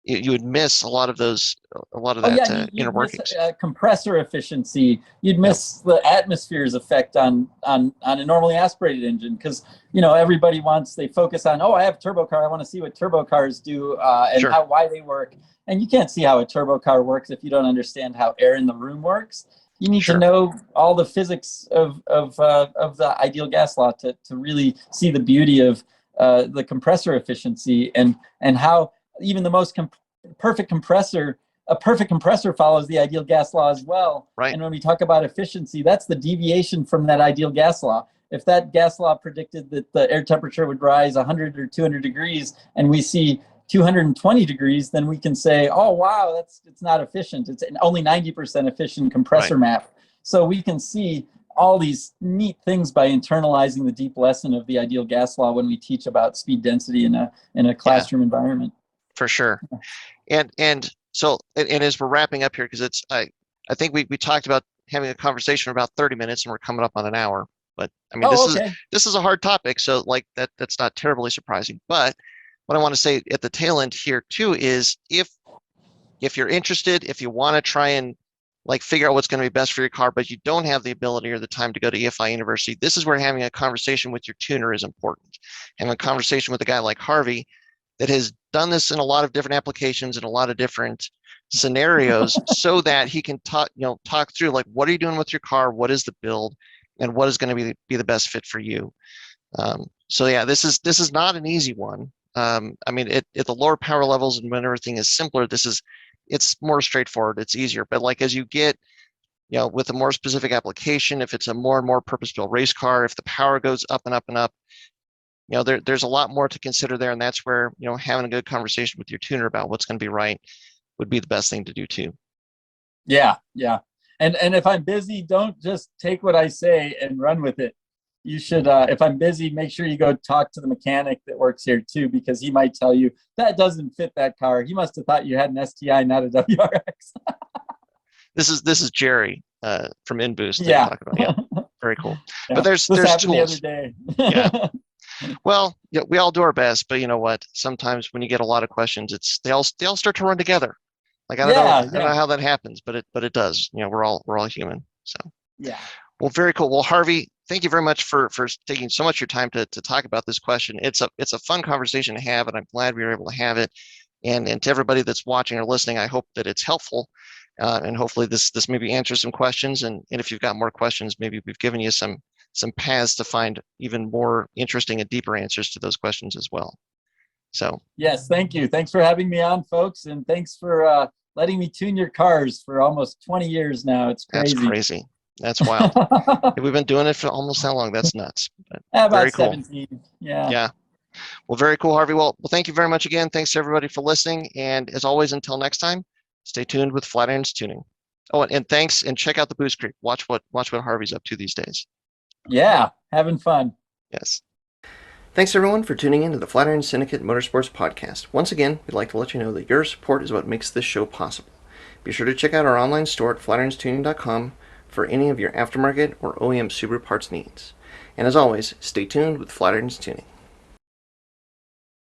you would miss a lot of that inner You'd miss workings. compressor efficiency. You'd Yep. miss the atmosphere's effect on a normally aspirated engine, because everybody they focus on, I have a turbo car, I want to see what turbo cars do and Sure. why they work. And you can't see how a turbo car works if you don't understand how air in the room works. You need to know all the physics of the ideal gas law to really see the beauty of the compressor efficiency, and how even the most perfect compressor, a perfect compressor follows the ideal gas law as well. Right. And when we talk about efficiency, that's the deviation from that ideal gas law. If that gas law predicted that the air temperature would rise 100 or 200 degrees, and we see 220 degrees, then we can say, oh, wow, it's not efficient. It's an only 90% efficient compressor MAF. So we can see all these neat things by internalizing the deep lesson of the ideal gas law when we teach about speed density in a classroom environment. For sure. And so as we're wrapping up here, because I think we talked about having a conversation for about 30 minutes and we're coming up on an hour. But I mean, this is a hard topic, so like that's not terribly surprising. But what I want to say at the tail end here too is if you're interested, if you want to try and like figure out what's going to be best for your car, but you don't have the ability or the time to go to EFI University, this is where having a conversation with your tuner is important. Having a conversation with a guy like Harvey that has done this in a lot of different applications in a lot of different scenarios so that he can talk through like, what are you doing with your car? What is the build? And what is going to be the best fit for you? So yeah, this is not an easy one. I mean, at the lower power levels and when everything is simpler, it's more straightforward. It's easier. But like as you get, with a more specific application, if it's a more and more purpose-built race car, if the power goes up and up and up, there's a lot more to consider there, and that's where having a good conversation with your tuner about what's going to be right would be the best thing to do too. Yeah. And if I'm busy, don't just take what I say and run with it. You should, if I'm busy, make sure you go talk to the mechanic that works here too, because he might tell you that doesn't fit that car. He must have thought you had an STI, not a WRX. This is Jerry from InBoost. Yeah. Very cool. Yeah. But there's happened tools. The other day. Yeah. Well, we all do our best, but you know what? Sometimes when you get a lot of questions, they all start to run together. Like I don't know how that happens, but it does. We're all human. So yeah. Well, very cool. Well, Harvey, thank you very much for taking so much of your time to talk about this question. It's a fun conversation to have, and I'm glad we were able to have it. And to everybody that's watching or listening, I hope that it's helpful. And hopefully this maybe answers some questions. And if you've got more questions, maybe we've given you some paths to find even more interesting and deeper answers to those questions as well. So yes, thank you. Thanks for having me on, folks, and thanks for letting me tune your cars for almost 20 years now. It's crazy. That's crazy. That's wild. We've been doing it for almost that long. That's nuts. But about very cool. 17. Yeah. Yeah. Well, very cool, Harvey. Well, thank you very much again. Thanks to everybody for listening. And as always, until next time, stay tuned with Flatirons Tuning. Oh, and thanks, and check out the Boostcreep. Watch what Harvey's up to these days. Yeah, having fun. Yes. Thanks everyone for tuning in to the Flatiron Syndicate Motorsports Podcast. Once again, we'd like to let you know that your support is what makes this show possible. Be sure to check out our online store at flatironstuning.com for any of your aftermarket or OEM Subaru parts needs. And as always, stay tuned with Flatirons Tuning.